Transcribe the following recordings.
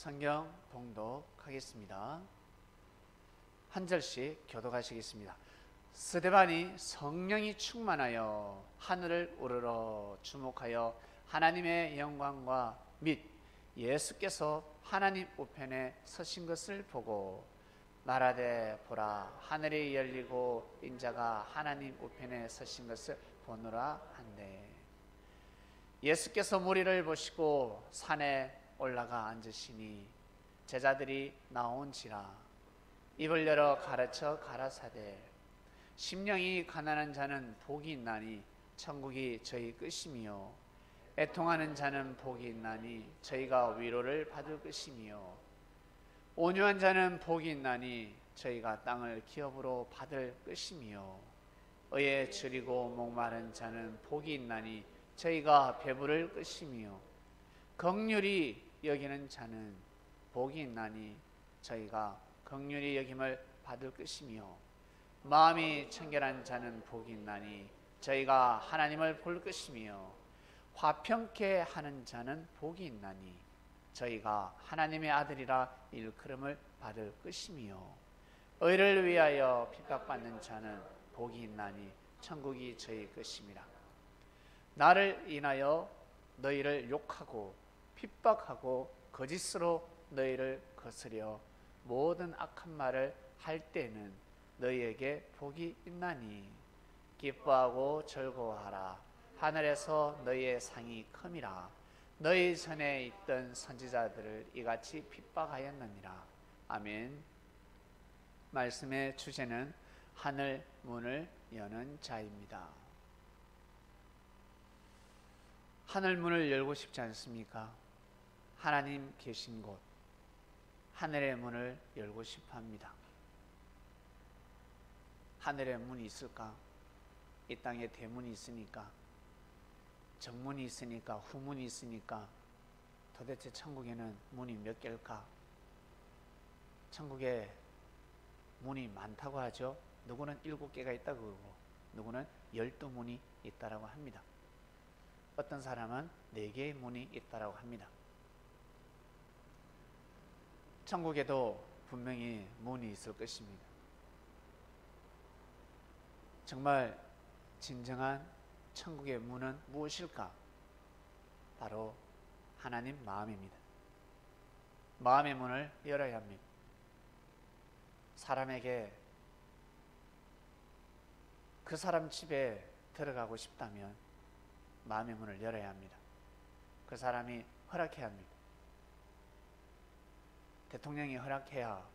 성경 봉독하겠습니다. 한 절씩 교독하시겠습니다. 스데반이 성령이 충만하여 하늘을 우러러 주목하여 하나님의 영광과 및 예수께서 하나님 우편에 서신 것을 보고 말하되 보라 하늘이 열리고 인자가 하나님 우편에 서신 것을 보노라 한대. 예수께서 무리를 보시고 산에 올라가 앉으시니 제자들이 나온지라 입을 열어 가르쳐 가라사대 심령이 가난한 자는 복이 있나니 천국이 저희 것이며 애통하는 자는 복이 있나니 저희가 위로를 받을 것이며 온유한 자는 복이 있나니 저희가 땅을 기업으로 받을 것이며 의에 줄이고 목마른 자는 복이 있나니 저희가 배부를 것이며 긍휼히 여기는 자는 복이 있나니 저희가 긍휼히 여김을 받을 것이며 마음이 청결한 자는 복이 있나니 저희가 하나님을 볼 것이며 화평케 하는 자는 복이 있나니 저희가 하나님의 아들이라 일컬음을 받을 것이며 의를 위하여 핍박받는 자는 복이 있나니 천국이 저희 것임이라. 나를 인하여 너희를 욕하고 핍박하고 거짓으로 너희를 거스려 모든 악한 말을 할 때는 너희에게 복이 있나니 기뻐하고 즐거워하라. 하늘에서 너희의 상이 큼이라. 너희 전에 있던 선지자들을 이같이 핍박하였느니라. 아멘. 말씀의 주제는 하늘 문을 여는 자입니다. 하늘 문을 열고 싶지 않습니까? 하나님 계신 곳 하늘의 문을 열고 싶어 합니다. 하늘의 문이 있을까? 이 땅에 대문이 있으니까, 정문이 있으니까, 후문이 있으니까 도대체 천국에는 문이 몇 개일까? 천국에 문이 많다고 하죠. 누구는 7개가 있다고 그러고 누구는 12문이 있다고 합니다. 어떤 사람은 4개의 문이 있다고 합니다. 천국에도 분명히 문이 있을 것입니다. 정말 진정한 천국의 문은 무엇일까? 바로 하나님 마음입니다. 마음의 문을 열어야 합니다. 사람에게 그 사람 집에 들어가고 싶다면 마음의 문을 열어야 합니다. 그 사람이 허락해야 합니다. 대통령이 허락해야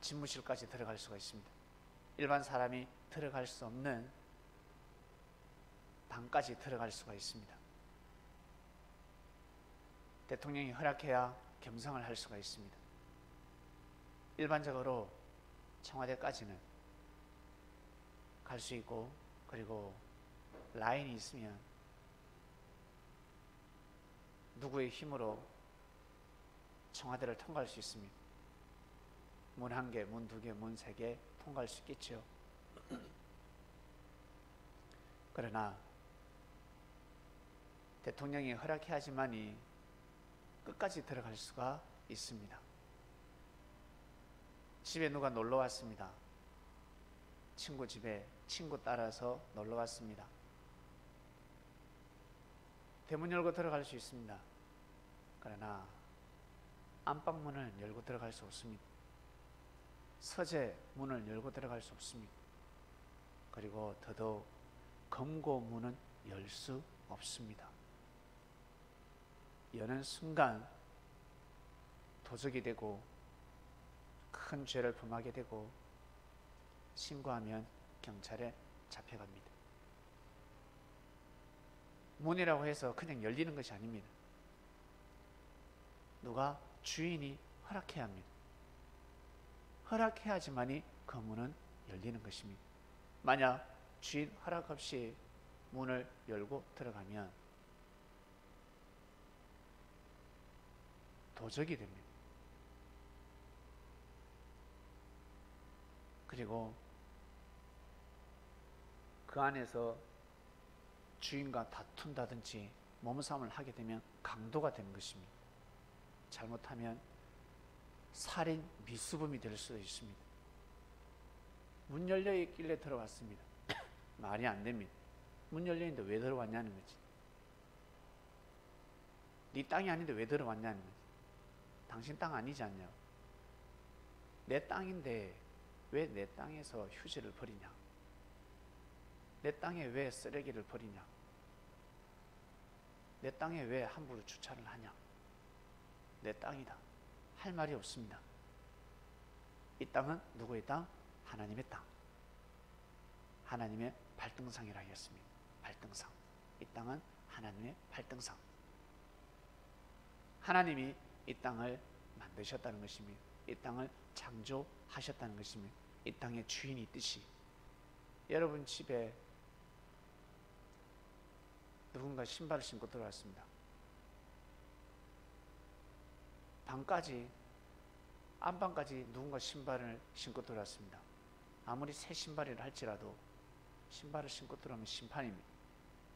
집무실까지 들어갈 수가 있습니다. 일반 사람이 들어갈 수 없는 방까지 들어갈 수가 있습니다. 대통령이 허락해야 겸상을 할 수가 있습니다. 일반적으로 청와대까지는 갈 수 있고, 그리고 라인이 있으면 누구의 힘으로 청와대를 통과할 수 있습니다. 문 1개, 문 2개, 문 3개 통과할 수 있겠죠. 그러나 대통령이 허락해야지만이 끝까지 들어갈 수가 있습니다. 집에 누가 놀러 왔습니다. 친구 집에 친구 따라서 놀러 왔습니다. 대문 열고 들어갈 수 있습니다. 그러나 안방문을 열고 들어갈 수 없습니다. 서재 문을 열고 들어갈 수 없습니다. 그리고 더더욱 금고문은 열 수 없습니다. 여는 순간 도적이 되고 큰 죄를 범하게 되고 신고하면 경찰에 잡혀갑니다. 문이라고 해서 그냥 열리는 것이 아닙니다. 누가 주인이 허락해야 합니다. 허락해야지만이 그 문은 열리는 것입니다. 만약 주인 허락 없이 문을 열고 들어가면 도적이 됩니다. 그리고 그 안에서 주인과 다툰다든지 몸싸움을 하게 되면 강도가 되는 것입니다. 잘못하면 살인 미수범이 될 수도 있습니다. 문 열려 있길래 들어갔습니다. 말이 안 됩니다. 문 열려 있는데 왜 들어왔냐는 거지. 네 땅이 아닌데 왜 들어왔냐는 거지. 당신 땅 아니지 않냐. 내 땅인데 왜 내 땅에서 휴지를 버리냐. 내 땅에 왜 쓰레기를 버리냐. 내 땅에 왜 함부로 주차를 하냐. 내 땅이다. 할 말이 없습니다. 이 땅은 누구의 땅? 하나님의 땅. 하나님의 발등상이라 하겠습니다. 발등상. 이 땅은 하나님의 발등상. 하나님이 이 땅을 만드셨다는 것입니다. 이 땅을 창조하셨다는 것입니다. 이 땅의 주인이 있듯이 여러분 집에 누군가 신발을 신고 들어왔습니다. 방까지 안방까지 누군가 신발을 신고 들어왔습니다. 아무리 새 신발이라 할지라도 신발을 신고 들어오면 심판입니다.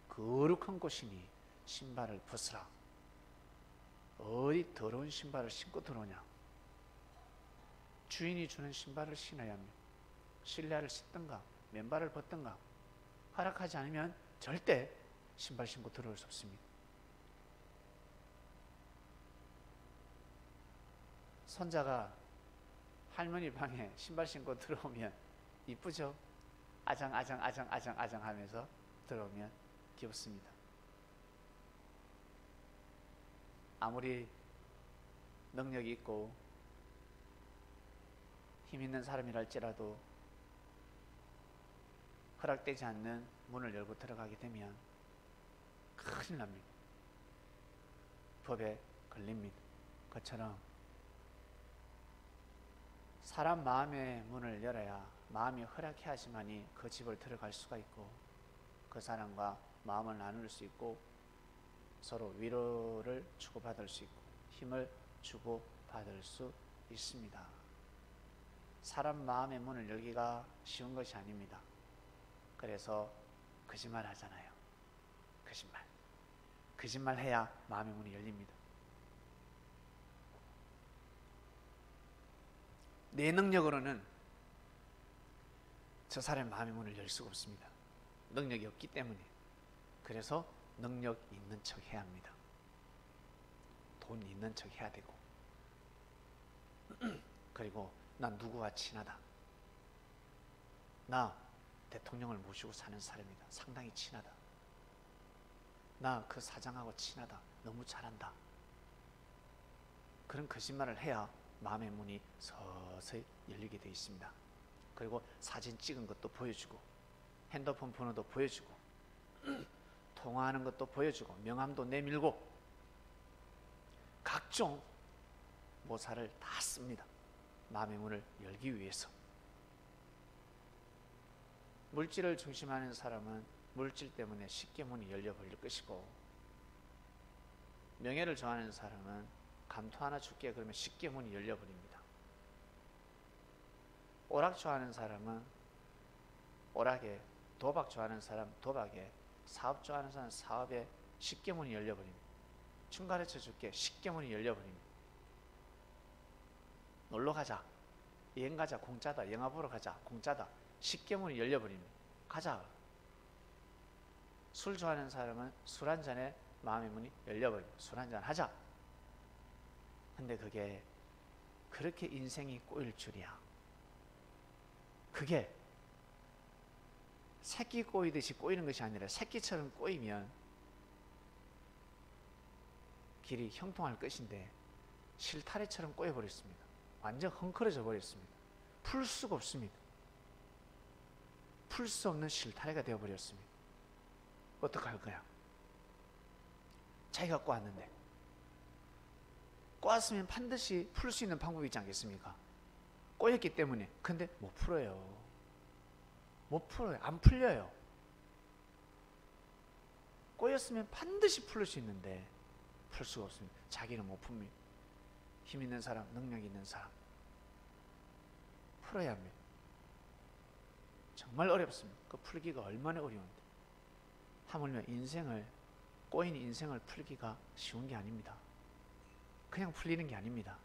거룩한 곳이니 신발을 벗으라. 어디 더러운 신발을 신고 들어오냐. 주인이 주는 신발을 신어야 합니다. 실내화를 신든가 맨발을 벗든가 허락하지 않으면 절대 신발 신고 들어올 수 없습니다. 손자가 할머니 방에 신발 신고 들어오면 이쁘죠? 아장 하면서 들어오면 귀엽습니다. 아무리 능력이 있고 힘 있는 사람이랄지라도 허락되지 않는 문을 열고 들어가게 되면 큰일 납니다. 법에 걸립니다. 그처럼 사람 마음의 문을 열어야 마음이 허락해야지만이 그 집을 들어갈 수가 있고 그 사람과 마음을 나눌 수 있고 서로 위로를 주고받을 수 있고 힘을 주고받을 수 있습니다. 사람 마음의 문을 열기가 쉬운 것이 아닙니다. 그래서 거짓말 하잖아요. 거짓말 해야 마음의 문이 열립니다. 내 능력으로는 저 사람의 마음의 문을 열 수가 없습니다. 능력이 없기 때문에. 그래서 능력 있는 척 해야 합니다. 돈 있는 척 해야 되고 그리고 나 누구와 친하다. 나 대통령을 모시고 사는 사람이다. 상당히 친하다. 나 그 사장하고 친하다. 너무 잘한다. 그런 거짓말을 해야 마음의 문이 서서히 열리게 되어 있습니다. 그리고 사진 찍은 것도 보여주고 핸드폰 번호도 보여주고 통화하는 것도 보여주고 명함도 내밀고 각종 모사를 다 씁니다. 마음의 문을 열기 위해서. 물질을 중심하는 사람은 물질 때문에 쉽게 문이 열려버릴 것이고 명예를 좋아하는 사람은 감투 하나 줄게 그러면 쉽게 문이 열려버립니다. 오락 좋아하는 사람은 오락에, 도박 좋아하는 사람 도박에, 사업 좋아하는 사람 사업에 쉽게 문이 열려버립니다. 춤 가르쳐 줄게 쉽게 문이 열려버립니다. 놀러 가자, 여행 가자, 공짜다. 영화 보러 가자, 공짜다. 쉽게 문이 열려버립니다. 가자. 술 좋아하는 사람은 술 한 잔에 마음의 문이 열려버립니다. 술 한 잔 하자. 근데 그게 그렇게 인생이 꼬일 줄이야. 그게 새끼 꼬이듯이 꼬이는 것이 아니라 새끼처럼 꼬이면 길이 형통할 것인데 실타래처럼 꼬여버렸습니다. 완전 헝클어져 버렸습니다. 풀 수가 없습니다. 풀 수 없는 실타래가 되어버렸습니다. 어떡할 거야? 자기가 꼬았는데 꼬았으면 반드시 풀 수 있는 방법이 있지 않겠습니까? 꼬였기 때문에. 근데 못 풀어요. 못 풀어요. 안 풀려요. 꼬였으면 반드시 풀 수 있는데 풀 수가 없습니다. 자기는 못 풉니다. 힘 있는 사람, 능력 있는 사람 풀어야 합니다. 정말 어렵습니다. 그 풀기가 얼마나 어려운데. 하물며 인생을, 꼬인 인생을 풀기가 쉬운 게 아닙니다. 그냥 풀리는 게 아닙니다.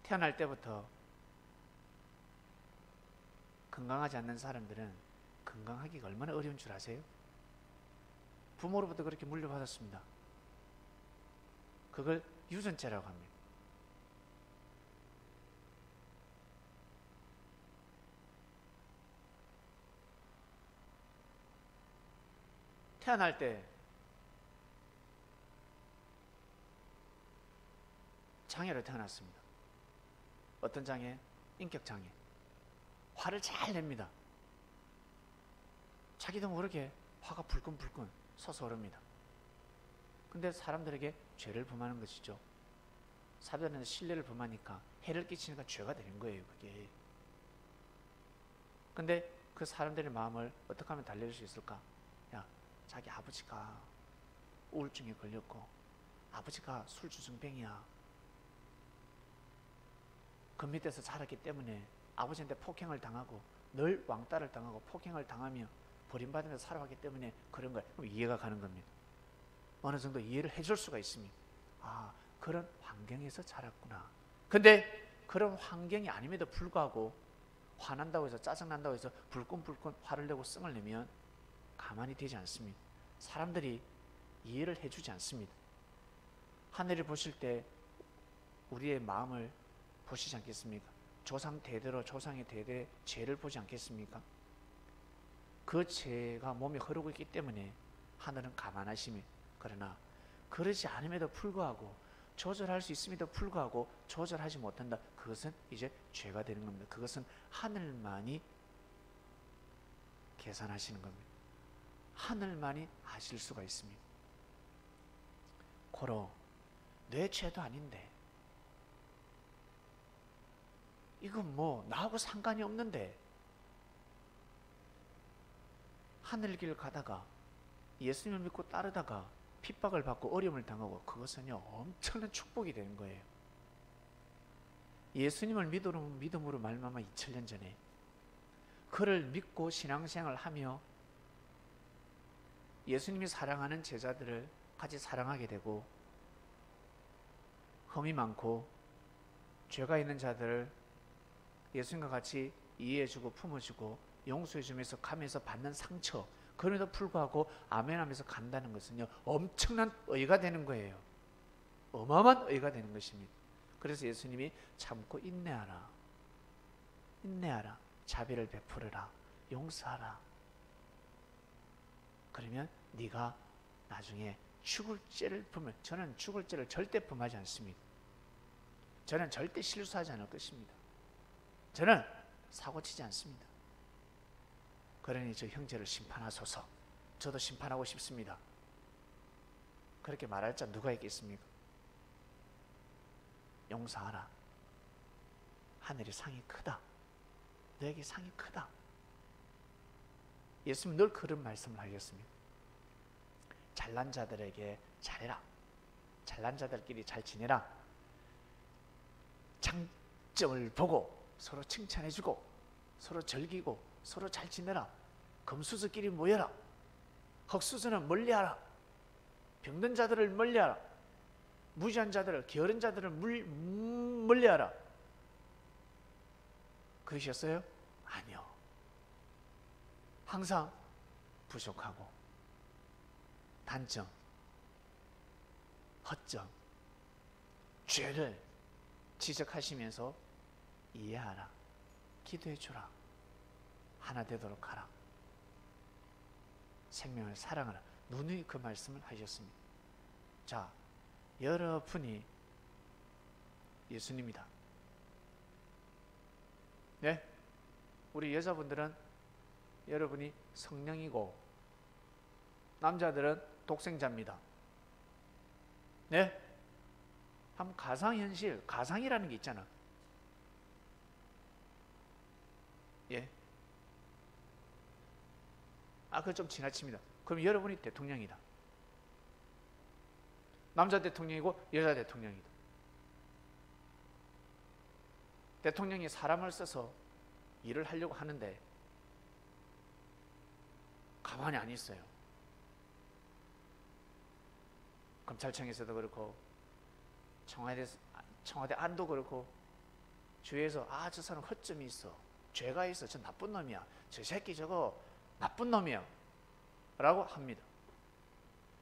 태어날 때부터 건강하지 않는 사람들은 건강하기가 얼마나 어려운 줄 아세요? 부모로부터 그렇게 물려받았습니다. 그걸 유전자라고 합니다. 태어날 때 장애로 태어났습니다. 어떤 장애? 인격장애. 화를 잘 냅니다. 자기도 모르게 화가 불끈불끈 솟아오릅니다. 근데 사람들에게 죄를 범하는 것이죠. 사람들한테 신뢰를 범하니까 해를 끼치니까 죄가 되는 거예요, 그게. 근데 그 사람들의 마음을 어떻게 하면 달래줄 수 있을까? 야, 자기 아버지가 우울증에 걸렸고 아버지가 술주정뱅이야. 그 밑에서 자랐기 때문에 아버지한테 폭행을 당하고 늘 왕따를 당하고 폭행을 당하며 버림받으면서 살아왔기 때문에 그런 거예요. 그럼 이해가 가는 겁니다. 어느 정도 이해를 해줄 수가 있습니다. 아, 그런 환경에서 자랐구나. 근데 그런 환경이 아님에도 불구하고 화난다고 해서 짜증난다고 해서 불끈불끈 화를 내고 썽을 내면 가만히 되지 않습니다. 사람들이 이해를 해주지 않습니다. 하늘을 보실 때 우리의 마음을 보시지 않겠습니까? 조상 대대로 조상의 대대 죄를 보지 않겠습니까? 그 죄가 몸에 흐르고 있기 때문에 하늘은 가만하심이. 그러나 그러지 않음에도 불구하고 조절할 수 있음에도 불구하고 조절하지 못한다. 그것은 이제 죄가 되는 겁니다. 그것은 하늘만이 계산하시는 겁니다. 하늘만이 아실 수가 있습니다. 고로 내 죄도 아닌데 이건 뭐 나하고 상관이 없는데 하늘길 가다가 예수님을 믿고 따르다가 핍박을 받고 어려움을 당하고 그것은요 엄청난 축복이 되는 거예요. 예수님을 믿음으로 말미암아 2000년 전에 그를 믿고 신앙생활을 하며 예수님이 사랑하는 제자들을 같이 사랑하게 되고 흠이 많고 죄가 있는 자들을 예수님과 같이 이해해주고 품어주고 용서해주면서 가면서 받는 상처, 그럼에도 불구하고 아멘하면서 간다는 것은요 엄청난 의가 되는 거예요. 어마어마한 의가 되는 것입니다. 그래서 예수님이 참고 인내하라, 인내하라, 자비를 베풀어라, 용서하라. 그러면 네가 나중에 죽을 죄를 품을, 저는 죽을 죄를 절대 품하지 않습니다. 저는 절대 실수하지 않을 것입니다. 저는 사고치지 않습니다. 그러니 저 형제를 심판하소서. 저도 심판하고 싶습니다. 그렇게 말할 자 누가 있겠습니까? 용서하라. 하늘의 상이 크다. 너에게 상이 크다. 예수님 늘 그런 말씀을 하셨습니다. 잘난 자들에게 잘해라. 잘난 자들끼리 잘 지내라. 장점을 보고 서로 칭찬해주고 서로 즐기고 서로 잘 지내라. 금수저끼리 모여라. 흙수저는 멀리하라. 병든 자들을 멀리하라. 무지한 자들을, 게으른 자들을 멀리하라. 그러셨어요? 아니요. 항상 부족하고 단점, 허점, 죄를 지적하시면서 이해하라. 기도해주라. 하나 되도록 하라. 생명을 사랑하라. 누누이 그 말씀을 하셨습니다. 자, 여러분이 예수님이다. 네? 우리 여자분들은 여러분이 성령이고 남자들은 독생자입니다. 네? 한 가상현실, 가상이라는 게 있잖아. 예? 그거 좀 지나칩니다. 그럼 여러분이 대통령이다. 남자 대통령이고 여자 대통령이다. 대통령이 사람을 써서 일을 하려고 하는데 가만히 안 있어요. 검찰청에서도 그렇고 청와대 안도 그렇고 주위에서 저 사람 허점이 있어, 죄가 있어, 저 나쁜 놈이야, 저 새끼 저거 나쁜 놈이야 라고 합니다.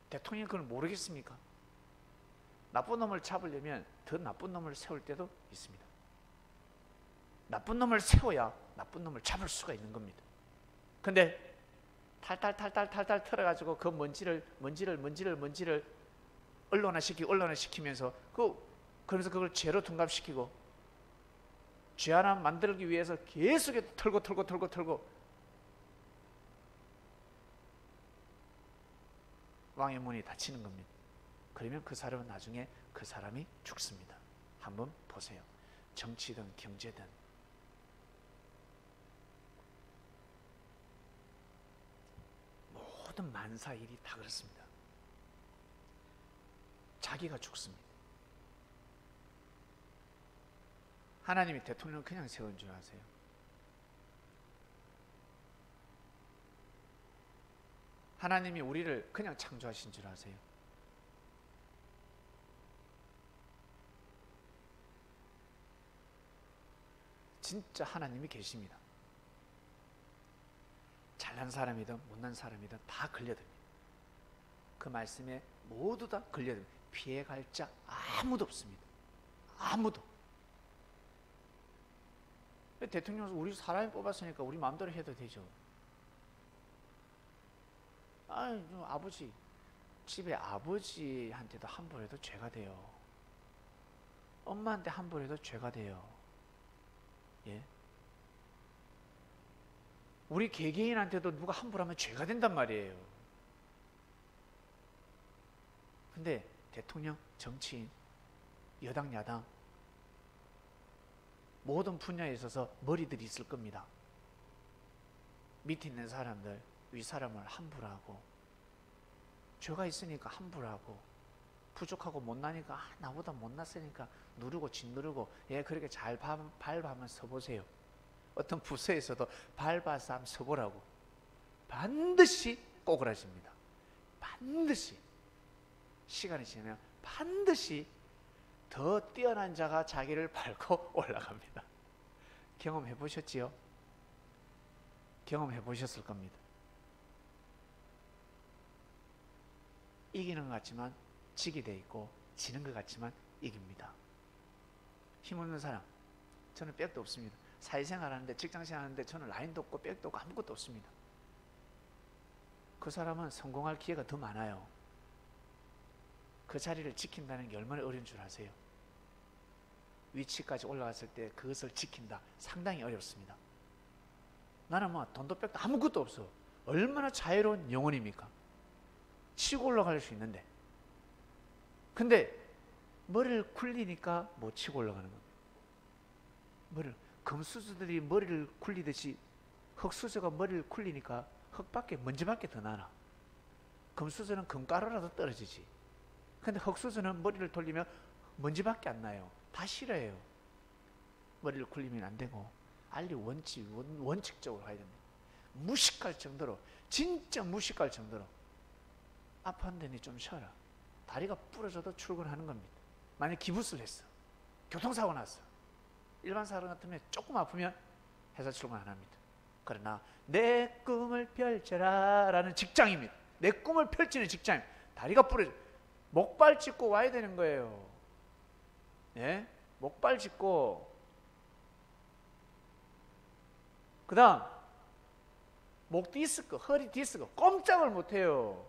대통령이 그걸 모르겠습니까? 나쁜 놈을 잡으려면 더 나쁜 놈을 세울 때도 있습니다. 나쁜 놈을 세워야 나쁜 놈을 잡을 수가 있는 겁니다. 근데 탈탈 털어가지고 그 먼지를 언론화시키면서 그러면서 그걸 죄로 둔갑시키고 죄 하나 만들기 위해서 계속 털고 왕의 문이 닫히는 겁니다. 그러면 그 사람은 나중에 그 사람이 죽습니다. 한번 보세요. 정치든 경제든 모든 만사 일이 다 그렇습니다. 자기가 죽습니다. 하나님이 대통령을 그냥 세운 줄 아세요? 하나님이 우리를 그냥 창조하신 줄 아세요? 진짜 하나님이 계십니다. 잘난 사람이든 못난 사람이든 다 걸려듭니다. 그 말씀에 모두 다 걸려듭니다. 피해갈 자 아무도 없습니다. 아무도. 대통령은 우리 사람이 뽑았으니까 우리 마음대로 해도 되죠. 아버지, 집에 아버지한테도 함부로 해도 죄가 돼요. 엄마한테 함부로 해도 죄가 돼요. 예? 우리 개개인한테도 누가 함부로 하면 죄가 된단 말이에요. 근데 대통령, 정치인, 여당, 야당 모든 분야에 있어서 머리들이 있을 겁니다. 밑에 있는 사람들, 위 사람을 함부로 하고, 죄가 있으니까 함부로 하고, 부족하고 못나니까 나보다 못났으니까 누르고 짓누르고, 그렇게 잘 밟아면 서보세요. 어떤 부서에서도 밟아서 한번 서보라고 반드시 꼬그라집니다. 반드시 시간이 지나면 반드시 더 뛰어난 자가 자기를 밟고 올라갑니다. 경험해 보셨지요? 경험해 보셨을 겁니다. 이기는 것 같지만 지게 돼 있고, 지는 것 같지만 이깁니다. 힘없는 사람, 저는 백도 없습니다. 사회생활 하는데, 직장생활 하는데 저는 라인도 없고 백도 없고 아무것도 없습니다. 그 사람은 성공할 기회가 더 많아요. 그 자리를 지킨다는 게 얼마나 어려운 줄 아세요? 위치까지 올라갔을 때 그것을 지킨다, 상당히 어렵습니다. 나는 돈도 백도 아무것도 없어. 얼마나 자유로운 영혼입니까? 치고 올라갈 수 있는데. 근데 머리를 굴리니까 못 치고 올라가는 겁니다. 금수저들이 머리를 굴리듯이 흙수저가 머리를 굴리니까 흙밖에, 먼지밖에 더 나나. 금수저는 금가루라도 떨어지지. 근데 흙수저는 머리를 돌리면 먼지밖에 안 나요. 다 싫어해요. 머리를 굴리면 안 되고, 알리 원칙적으로 가야 됩니다. 무식할 정도로, 진짜 무식할 정도로. 아팠더니 좀 쉬어라. 다리가 부러져도 출근하는 겁니다. 만약 기부스를 했어, 교통사고 났어, 일반 사람 같으면 조금 아프면 회사 출근 안 합니다. 그러나 내 꿈을 펼쳐라 라는 직장입니다. 내 꿈을 펼치는 직장. 다리가 부러져 목발 짚고 와야 되는 거예요. 예? 목발 짚고. 그 다음 목 디스크, 허리 디스크 꼼짝을 못해요.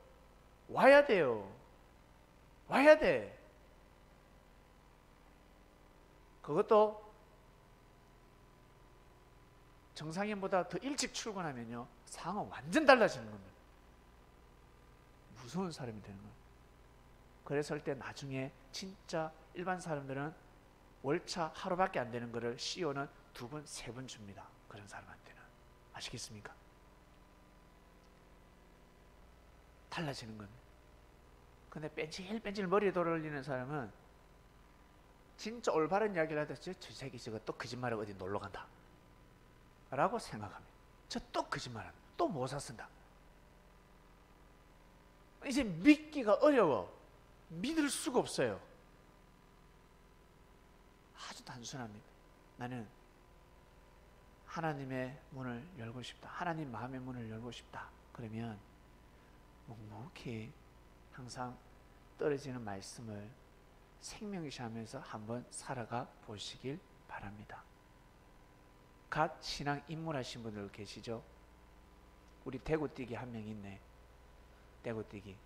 와야 돼요. 와야 돼. 그것도 정상인보다 더 일찍 출근하면요, 상황은 완전 달라지는 겁니다. 무서운 사람이 되는 거예요. 그랬을 때 나중에 진짜 일반 사람들은 월차 하루밖에 안 되는 거를 CEO는 2번, 3번 줍니다. 그런 사람한테는. 아시겠습니까? 달라지는 겁니다. 근데 뺀질뺀질 머리에 돌리는 사람은 진짜 올바른 이야기를 하다, 저 새끼 저거 또 거짓말하고 어디 놀러 간다 라고 생각합니다. 저 또 거짓말한다, 또 모사 쓴다. 이제 믿기가 어려워. 믿을 수가 없어요. 아주 단순합니다. 나는 하나님의 문을 열고 싶다. 하나님 마음의 문을 열고 싶다. 그러면 묵묵히 항상 떨어지는 말씀을 생명시하면서 한번 살아가 보시길 바랍니다. 갓 신앙 입문하신 분들 계시죠? 우리 대구뛰기 한 명 있네. 대구뛰기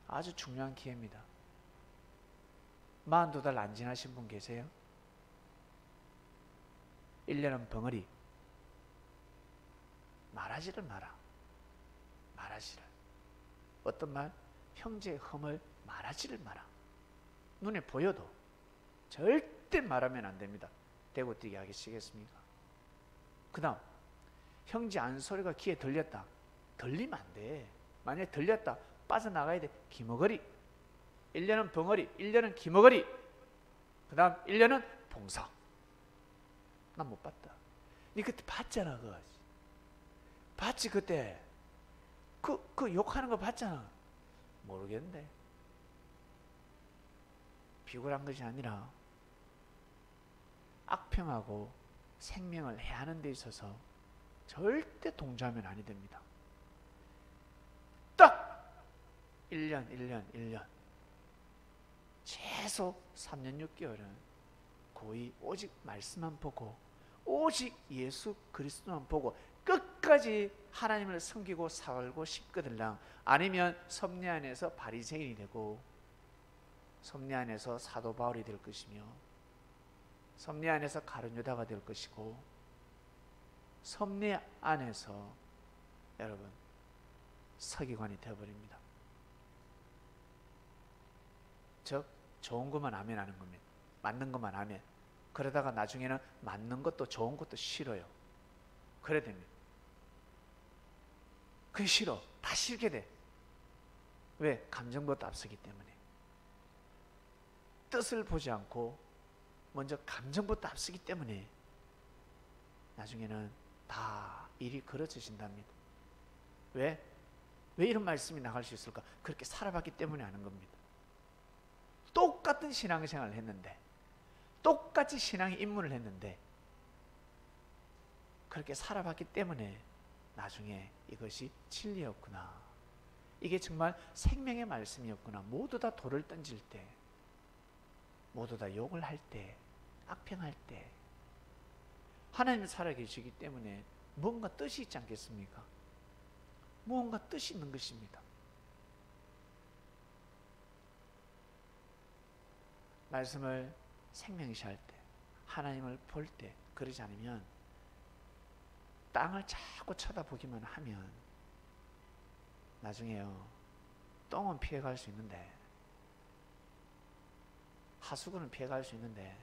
아주 중요한 기회입니다. 42달 안 지나신 분 계세요? 1년은 벙어리. 말하지를 마라. 말하지를. 어떤 말? 형제의 흠을 말하지를 마라. 눈에 보여도 절대 말하면 안 됩니다. 대구뛰기 하시겠습니까? 그 다음 형제 안소리가 귀에 들렸다. 들리면 안 돼. 만약에 들렸다. 빠져나가야 돼. 기머거리. 1년은 벙어리, 1년은 기머거리. 그 다음 1년은 봉사. 난 못 봤다. 니 그때 봤잖아. 그거. 봤지 그때. 그 욕하는 거 봤잖아. 모르겠는데. 비굴한 것이 아니라 악평하고 생명을 해하는 데 있어서 절대 동조하면 아니 됩니다. 딱 1년 최소 3년 6개월은 거의 오직 말씀만 보고 오직 예수 그리스도만 보고 끝까지 하나님을 섬기고 살고 싶거들랑 아니면 섭리 안에서 바리새인이 되고 섭리 안에서 사도 바울이 될 것이며 섭리 안에서 가룟 유다가 될 것이고 섭리 안에서 여러분 서기관이 되어버립니다. 즉 좋은 것만 하면 하는 겁니다. 맞는 것만 하면. 그러다가 나중에는 맞는 것도 좋은 것도 싫어요. 그래 됩니다. 그게 싫어. 다 싫게 돼. 왜? 감정부터 앞서기 때문에. 뜻을 보지 않고 먼저 감정부터 앞서기 때문에 나중에는 다 일이 그르쳐진답니다. 왜? 왜 이런 말씀이 나갈 수 있을까? 그렇게 살아봤기 때문에 하는 겁니다. 똑같은 신앙생활을 했는데 똑같이 신앙의 입문을 했는데 그렇게 살아봤기 때문에 나중에 이것이 진리였구나. 이게 정말 생명의 말씀이었구나. 모두 다 돌을 던질 때 모두 다 욕을 할 때 악평할 때 하나님이 살아계시기 때문에 뭔가 뜻이 있지 않겠습니까? 무언가 뜻이 있는 것입니다. 말씀을 생명시할 때 하나님을 볼 때 그러지 않으면 땅을 자꾸 쳐다보기만 하면 나중에요 똥은 피해갈 수 있는데 하수구는 피해갈 수 있는데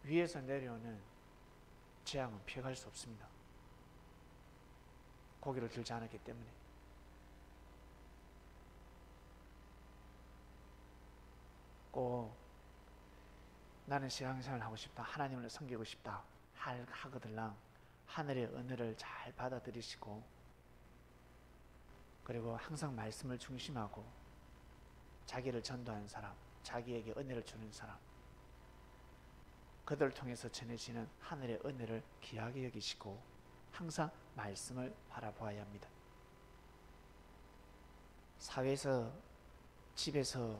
위에서 내려오는 재앙은 피해갈 수 없습니다. 고기를 들지 않았기 때문에. 꼭 나는 신앙생활을 하고 싶다. 하나님을 섬기고 싶다. 하거들랑 하늘의 은혜를 잘 받아들이시고 그리고 항상 말씀을 중심하고 자기를 전도하는 사람, 자기에게 은혜를 주는 사람 그들을 통해서 전해지는 하늘의 은혜를 귀하게 여기시고 항상 말씀을 바라보아야 합니다. 사회에서 집에서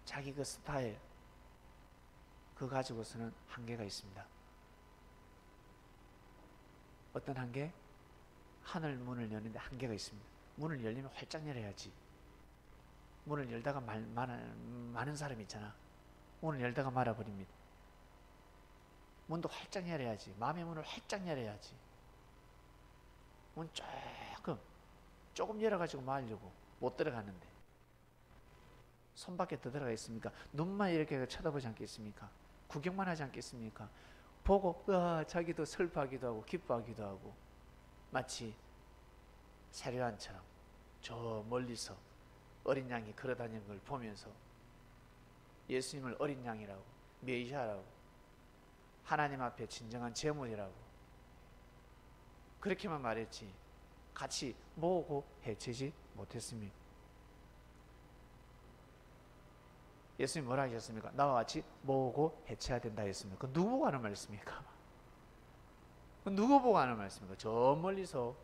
자기 그 스타일 그거 가지고서는 한계가 있습니다. 어떤 한계? 하늘 문을 여는데 한계가 있습니다. 문을 열리면 활짝 열어야지. 문을 열다가 많은 사람이 있잖아. 문을 열다가 말아버립니다. 문도 활짝 열어야지. 마음의 문을 활짝 열어야지. 문 조금 열어가지고 말려고 못 들어가는데 손밖에 더 들어가 있습니까? 눈만 이렇게 쳐다보지 않겠습니까? 구경만 하지 않겠습니까? 보고 자기도 슬퍼하기도 하고 기뻐하기도 하고 마치 세례요한처럼 저 멀리서 어린 양이 걸어다니는 걸 보면서 예수님을 어린 양이라고 메시아라고 하나님 앞에 진정한 재물이라고 그렇게만 말했지 같이 모으고 해치지 못했습니다. 예수님 뭐라 하셨습니까? 나와 같이 모으고 해쳐야 된다 했습니까? 그 누구 보고 하는 말씀입니까? 그 누구 보고 하는 말씀입니까? 저 멀리서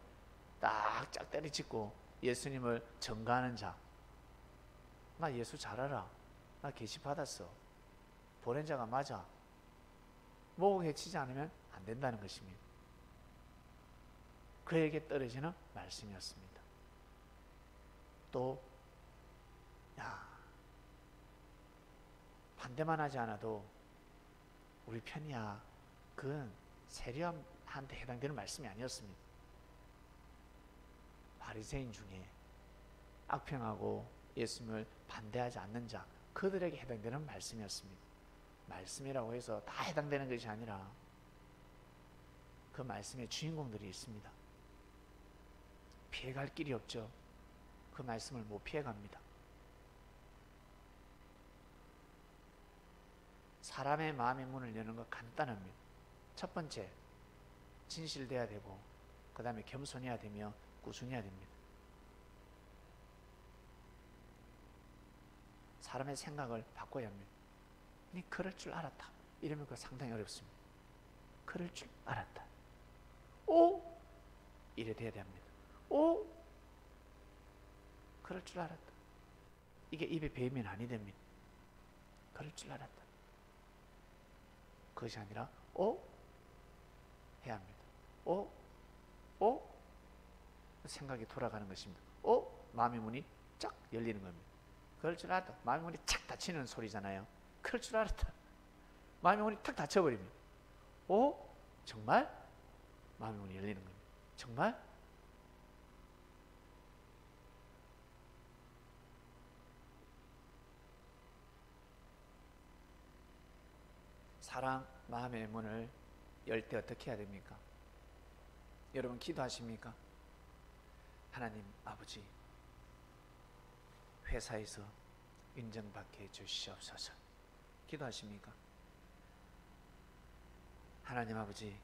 딱 짝다리 짚고 예수님을 전가하는 자. 나 예수 잘 알아. 나 계시 받았어. 보낸 자가 맞아. 모으고 해치지 않으면 안 된다는 것입니다. 그에게 떨어지는 말씀이었습니다. 또 반대만 하지 않아도 우리 편이야. 그건 세리한테 해당되는 말씀이 아니었습니다. 바리새인 중에 악평하고 예수님을 반대하지 않는 자, 그들에게 해당되는 말씀이었습니다. 말씀이라고 해서 다 해당되는 것이 아니라 그 말씀의 주인공들이 있습니다. 피해갈 길이 없죠. 그 말씀을 못 피해갑니다. 사람의 마음의 문을 여는 거 간단합니다. 첫 번째, 진실돼야 되고 그 다음에 겸손해야 되며 꾸준해야 됩니다. 사람의 생각을 바꿔야 합니다. 니 그럴 줄 알았다. 이러면 그거 상당히 어렵습니다. 그럴 줄 알았다. 오? 이래 돼야 됩니다. 오? 그럴 줄 알았다. 이게 입에 배이면 아니 됩니다. 그럴 줄 알았다. 그것이 아니라 오? 해야 합니다. 오? 오? 생각이 돌아가는 것입니다. 오? 마음의 문이 쫙 열리는 겁니다. 그럴 줄 알았다. 마음의 문이 착 닫히는 소리잖아요. 그럴 줄 알았다. 마음의 문이 탁 닫혀버립니다. 오? 정말? 마음의 문이 열리는 겁니다. 정말? 사랑, 마음의 문을 열 때 어떻게 해야 됩니까? 여러분 기도하십니까? 하나님 아버지, 회사에서 인정받게 해주시옵소서. 기도하십니까? 하나님 아버지,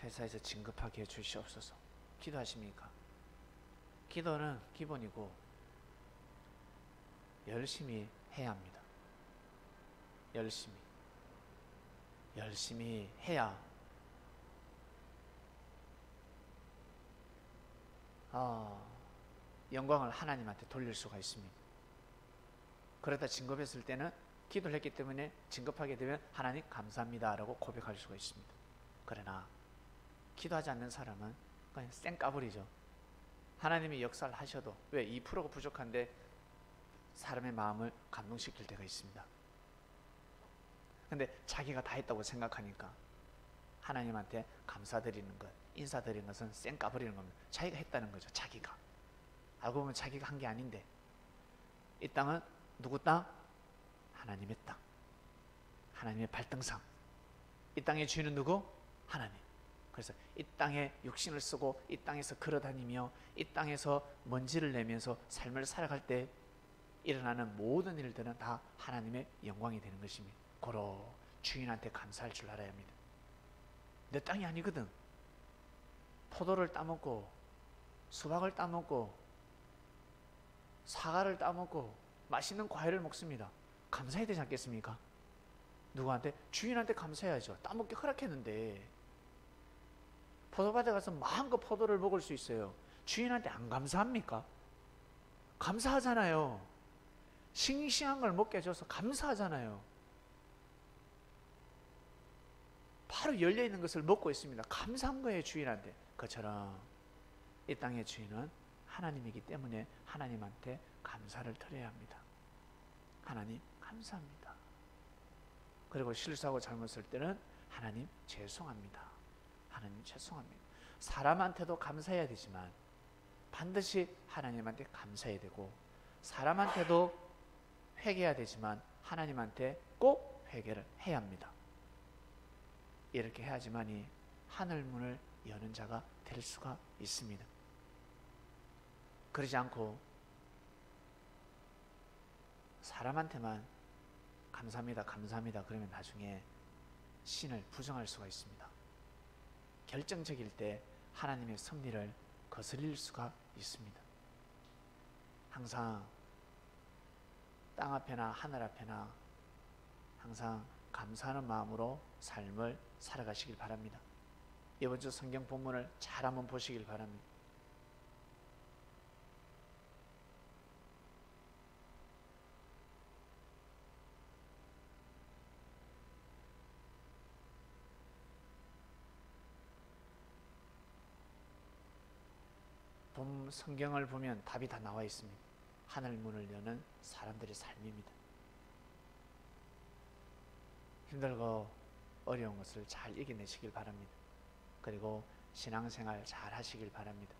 회사에서 진급하게 해주시옵소서. 기도하십니까? 기도는 기본이고 열심히 해야 합니다. 열심히 해야 영광을 하나님한테 돌릴 수가 있습니다. 그러다 진급했을 때는 기도를 했기 때문에 진급하게 되면 하나님 감사합니다 라고 고백할 수가 있습니다. 그러나 기도하지 않는 사람은 그냥 쌩까불이죠. 하나님이 역사를 하셔도 왜 2%가 부족한데 사람의 마음을 감동시킬 때가 있습니다. 근데 자기가 다 했다고 생각하니까 하나님한테 감사드리는 것, 인사드리는 것은 쌩까버리는 겁니다. 자기가 했다는 거죠. 자기가. 알고 보면 자기가 한 게 아닌데 이 땅은 누구 땅? 하나님의 땅. 하나님의 발등상. 이 땅의 주인은 누구? 하나님. 그래서 이 땅에 육신을 쓰고 이 땅에서 걸어다니며 이 땅에서 먼지를 내면서 삶을 살아갈 때 일어나는 모든 일들은 다 하나님의 영광이 되는 것입니다. 고로 주인한테 감사할 줄 알아야 합니다. 내 땅이 아니거든. 포도를 따먹고 수박을 따먹고 사과를 따먹고 맛있는 과일을 먹습니다. 감사해야 되지 않겠습니까? 누구한테? 주인한테 감사해야죠. 따먹기 허락했는데 포도밭에 가서 마음껏 포도를 먹을 수 있어요. 주인한테 안 감사합니까? 감사하잖아요. 싱싱한 걸 먹게 해줘서 감사하잖아요. 바로 열려있는 것을 먹고 있습니다. 감사한 거예요, 주인한테. 그처럼 이 땅의 주인은 하나님이기 때문에 하나님한테 감사를 드려야 합니다. 하나님 감사합니다. 그리고 실수하고 잘못했을 때는 하나님 죄송합니다. 하나님 죄송합니다. 사람한테도 감사해야 되지만 반드시 하나님한테 감사해야 되고 사람한테도 회개해야 되지만 하나님한테 꼭 회개를 해야 합니다. 이렇게 해야지만이 하늘문을 여는 자가 될 수가 있습니다. 그러지 않고 사람한테만 감사합니다, 감사합니다 그러면 나중에 신을 부정할 수가 있습니다. 결정적일 때 하나님의 섭리를 거스릴 수가 있습니다. 항상 땅 앞에나 하늘 앞에나 항상 감사하는 마음으로 삶을 살아가시길 바랍니다. 이번 주 성경 본문을 잘 한번 보시길 바랍니다. 성경을 보면 답이 다 나와 있습니다. 하늘 문을 여는 사람들의 삶입니다. 힘들고 어려운 것을 잘 이겨내시길 바랍니다. 그리고 신앙생활 잘 하시길 바랍니다.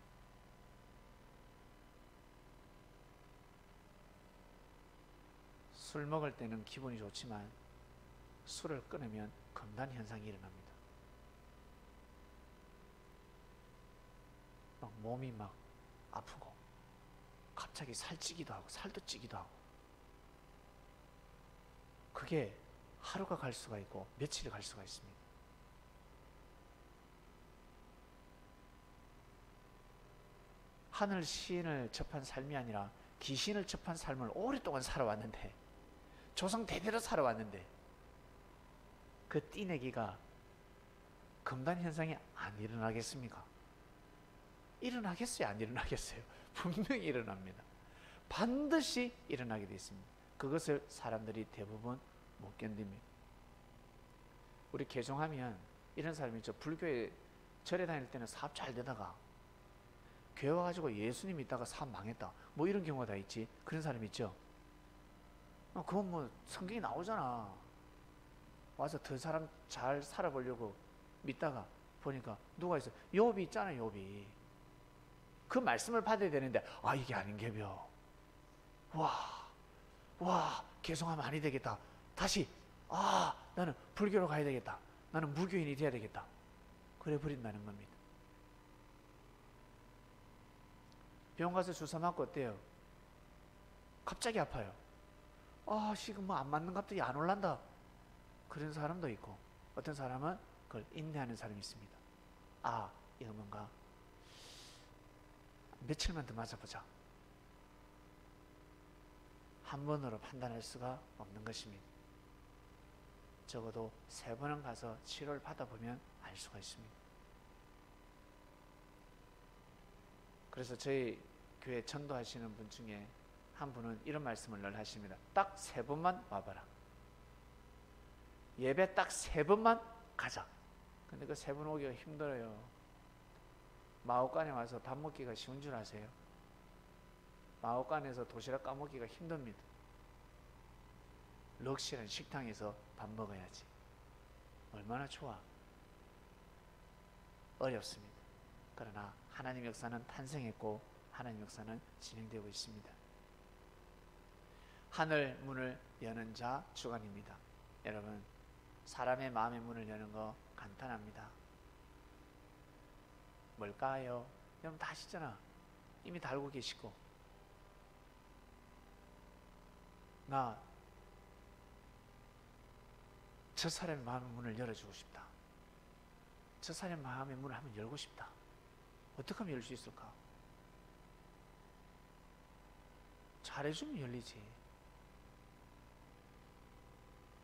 술 먹을 때는 기분이 좋지만 술을 끊으면 금단 현상이 일어납니다. 막 몸이 막 아프고 갑자기 살찌기도 하고 살도 찌기도 하고, 그게 하루가 갈 수가 있고 며칠이 갈 수가 있습니다. 하늘 시인을 접한 삶이 아니라 귀신을 접한 삶을 오랫동안 살아왔는데, 조상 대대로 살아왔는데, 그 띠내기가 금단 현상이 안 일어나겠습니까? 일어나겠어요? 안 일어나겠어요? 분명히 일어납니다. 반드시 일어나게 되어 있습니다. 그것을 사람들이 대부분 못 견딥니다. 우리 개종하면 이런 사람이 있죠. 불교에 절에 다닐 때는 사업 잘 되다가 교회 와가지고 예수님 있다가 사업 망했다, 뭐 이런 경우가 다 있지. 그런 사람 있죠. 그건 뭐 성경에 나오잖아. 와서 더 사람 잘 살아보려고 믿다가 보니까 누가 있어? 욥이 있잖아. 욥이 그 말씀을 받아야 되는데, 아 이게 아닌게벼, 와 개송하면 아니 되겠다, 다시 나는 불교로 가야 되겠다, 나는 무교인이 돼야 되겠다, 그래 버린다는 겁니다. 병원 가서 주사 맞고 어때요? 갑자기 아파요. 지금 뭐 안 맞는 값들이 안 올란다, 그런 사람도 있고, 어떤 사람은 그걸 인내하는 사람이 있습니다. 이거 뭔가 며칠만 더 맞아보자, 한 번으로 판단할 수가 없는 것입니다. 적어도 3번은 가서 치료를 받아보면 알 수가 있습니다. 그래서 저희 교회 전도하시는 분 중에 한 분은 이런 말씀을 늘 하십니다. 딱 3번만 와봐라. 예배 딱 3번만 가자. 근데 그 3번 오기가 힘들어요. 마오간에 와서 밥 먹기가 쉬운 줄 아세요? 마오간에서 도시락 까먹기가 힘듭니다. 럭시는 식당에서 밥 먹어야지. 얼마나 좋아. 어렵습니다. 그러나 하나님 역사는 탄생했고 하나님 역사는 진행되고 있습니다. 하늘 문을 여는 자 주관입니다. 여러분, 사람의 마음의 문을 여는 거 간단합니다. 뭘까요? 여러분 다 아시잖아. 이미 다 알고 계시고. 나 저 사람의 마음의 문을 열어주고 싶다. 저 사람의 마음의 문을 한번 열고 싶다. 어떻게 하면 열 수 있을까? 잘해주면 열리지.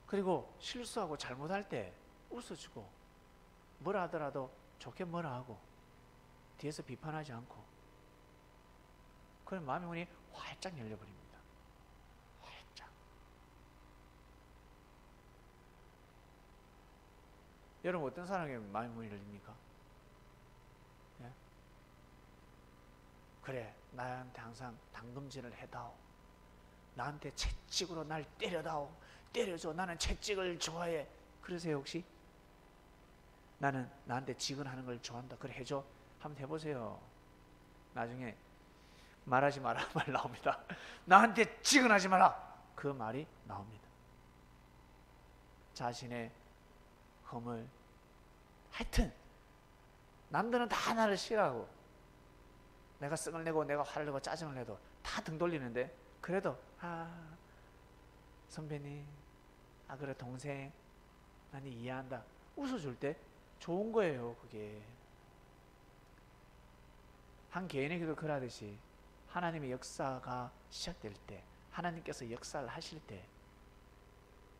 그리고 실수하고 잘못할 때 웃어주고, 뭐라 하더라도 좋게 뭐라 하고 뒤에서 비판하지 않고, 그럼 마음의 문이 활짝 열려버립니다. 활짝. 여러분 어떤 사람에게 마음의 문이 열립니까? 예? 그래, 나한테 항상 당금질을 해다오, 나한테 채찍으로 날 때려다오, 때려줘, 나는 채찍을 좋아해. 그러세요 혹시? 나는 나한테 지근하는 걸 좋아한다, 그래 해줘. 한번 해보세요. 나중에 말하지 마라 말 나옵니다. 나한테 지근하지 마라, 그 말이 나옵니다. 자신의 험을, 하여튼 남들은 다 나를 싫어하고 내가 쓱을 내고 내가 화를 내고 짜증을 내도 다 등 돌리는데, 그래도 선배님, 그래 동생, 나는 이해한다. 웃어줄 때 좋은 거예요. 그게 한 개인에게도 그러하듯이 하나님의 역사가 시작될 때, 하나님께서 역사를 하실 때,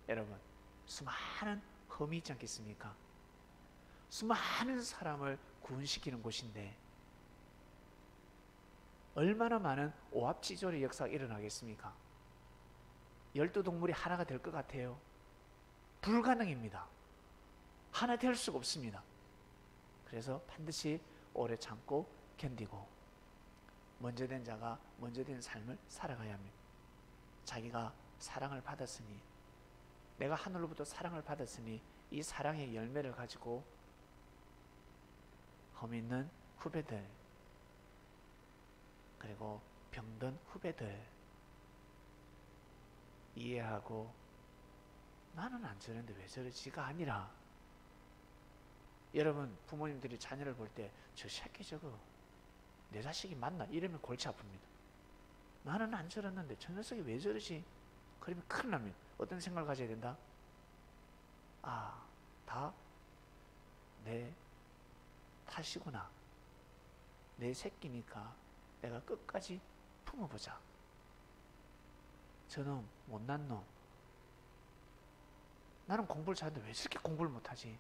여러분 수많은 험이 있지 않겠습니까? 수많은 사람을 구원시키는 곳인데 얼마나 많은 오합지졸의 역사가 일어나겠습니까? 12동물이 하나가 될 것 같아요? 불가능입니다. 하나 될 수가 없습니다. 그래서 반드시 오래 참고 견디고 먼저 된 자가 먼저 된 삶을 살아가야 합니다. 자기가 사랑을 받았으니, 내가 하늘로부터 사랑을 받았으니 이 사랑의 열매를 가지고 험 있는 후배들, 그리고 병든 후배들 이해하고 나는 안 저러는데 왜 저러지가 아니라, 여러분 부모님들이 자녀를 볼 때 저 새끼 저거 내 자식이 맞나? 이러면 골치 아픕니다. 나는 안 저랬는데 저 녀석이 왜 저러지? 그러면 큰일 납니다. 어떤 생각을 가져야 된다? 아, 다 내 탓이구나. 내 새끼니까 내가 끝까지 품어보자. 저놈 못난 놈, 나는 공부를 잘하는데 왜 저렇게 공부를 못하지?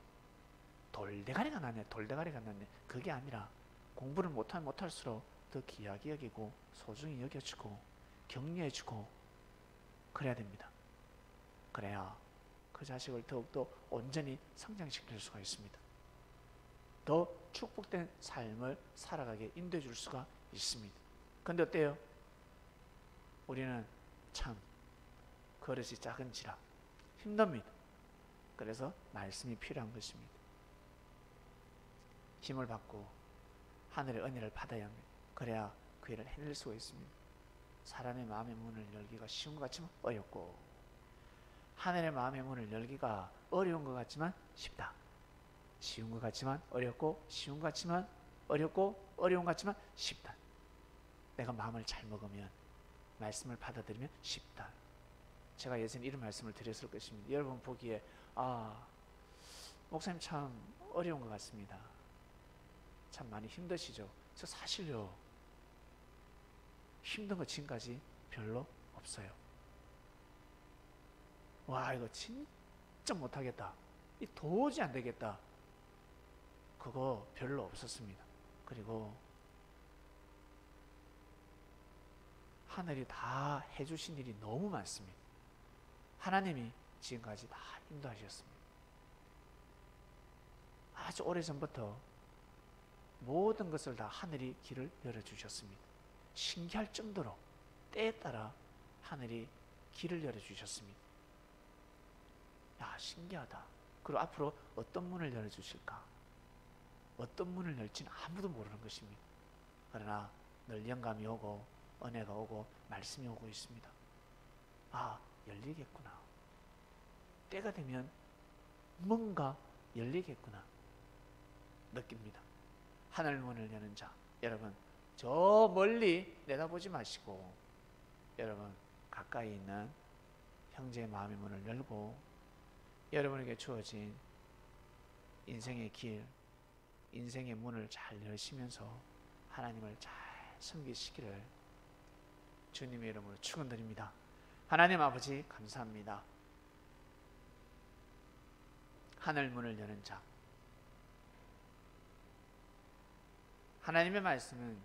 돌대가리가 나네. 돌대가리가 났네. 그게 아니라 공부를 못하면 못할수록 더 귀하게 여기고 소중히 여겨주고 격려해주고 그래야 됩니다. 그래야 그 자식을 더욱더 온전히 성장시킬 수가 있습니다. 더 축복된 삶을 살아가게 인도해 줄 수가 있습니다. 근데 어때요? 우리는 참 그릇이 작은지라 힘듭니다. 그래서 말씀이 필요한 것입니다. 힘을 받고 하늘의 은혜를 받아야 합니다. 그래야 그 일을 해낼 수가 있습니다. 사람의 마음의 문을 열기가 쉬운 것 같지만 어렵고, 하늘의 마음의 문을 열기가 어려운 것 같지만 쉽다. 쉬운 것 같지만 어렵고, 쉬운 것 같지만 어렵고, 어려운 것 같지만 쉽다. 내가 마음을 잘 먹으면, 말씀을 받아들이면 쉽다. 제가 예전에 이런 말씀을 드렸을 것입니다. 여러분 보기에 목사님 참 어려운 것 같습니다. 참 많이 힘드시죠? 저 사실요, 힘든 거 지금까지 별로 없어요. 와, 이거 진짜 못하겠다, 이 도저히 안 되겠다, 그거 별로 없었습니다. 그리고 하늘이 다 해주신 일이 너무 많습니다. 하나님이 지금까지 다 인도하셨습니다. 아주 오래전부터 모든 것을 다 하늘이 길을 열어주셨습니다. 신기할 정도로 때에 따라 하늘이 길을 열어주셨습니다. 야, 신기하다. 그리고 앞으로 어떤 문을 열어주실까? 어떤 문을 열지는 아무도 모르는 것입니다. 그러나 늘 영감이 오고 은혜가 오고 말씀이 오고 있습니다. 열리겠구나. 때가 되면 뭔가 열리겠구나 느낍니다. 하늘문을 여는 자, 여러분 저 멀리 내다보지 마시고 여러분 가까이 있는 형제의 마음의 문을 열고 여러분에게 주어진 인생의 길, 인생의 문을 잘 여시면서 하나님을 잘 섬기시기를 주님의 이름으로 축원드립니다. 하나님 아버지 감사합니다. 하늘문을 여는 자, 하나님의 말씀은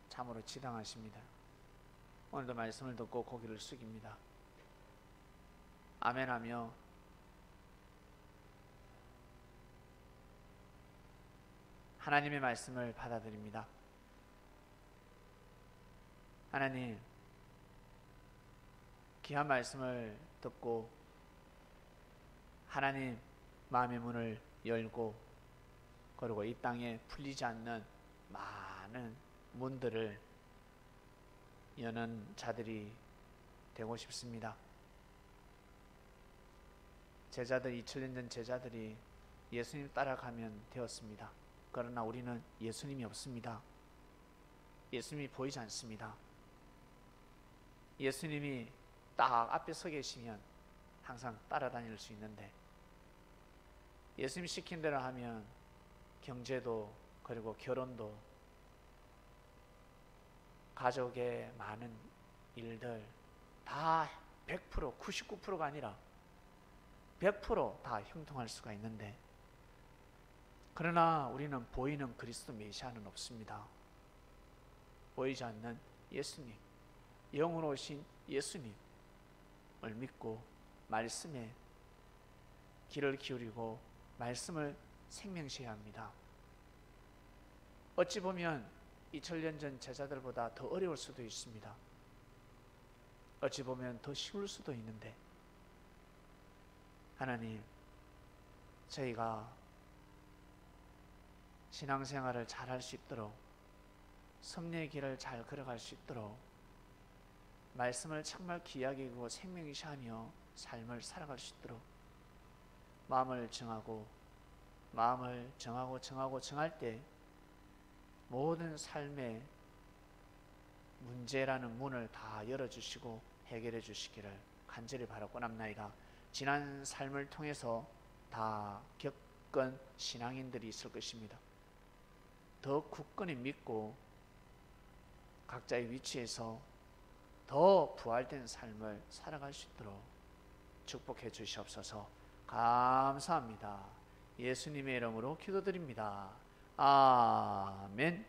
참으로 지당하십니다. 오늘도 말씀을 듣고 고개를 숙입니다. 아멘하며 하나님의 말씀을 받아들입니다. 하나님, 귀한 말씀을 듣고 하나님 마음의 문을 열고 그리고 이 땅에 풀리지 않는 많은 문들을 여는 자들이 되고 싶습니다. 제자들, 2000년 전 제자들이 예수님 따라가면 되었습니다. 그러나 우리는 예수님이 없습니다. 예수님이 보이지 않습니다. 예수님이 딱 앞에 서 계시면 항상 따라다닐 수 있는데 예수님 시킨 대로 하면 경제도 그리고 결혼도 가족의 많은 일들 다 100% 99%가 아니라 100%다 형통할 수가 있는데, 그러나 우리는 보이는 그리스도 메시아는 없습니다. 보이지 않는 예수님, 영으로 오신 예수님을 믿고 말씀에 귀를 기울이고 말씀을 생명시해야 합니다. 어찌 보면 2000년 전 제자들보다 더 어려울 수도 있습니다. 어찌 보면 더 쉬울 수도 있는데, 하나님, 저희가 신앙생활을 잘 할 수 있도록, 섭리의 길을 잘 걸어갈 수 있도록 말씀을 정말 귀하게 여기고 생명시하며 삶을 살아갈 수 있도록 마음을 정할 때 모든 삶의 문제라는 문을 다 열어주시고 해결해 주시기를 간절히 바라고 남나이다. 지난 삶을 통해서 다 겪은 신앙인들이 있을 것입니다. 더 굳건히 믿고 각자의 위치에서 더 부활된 삶을 살아갈 수 있도록 축복해 주시옵소서. 감사합니다. 예수님의 이름으로 기도드립니다. 아멘.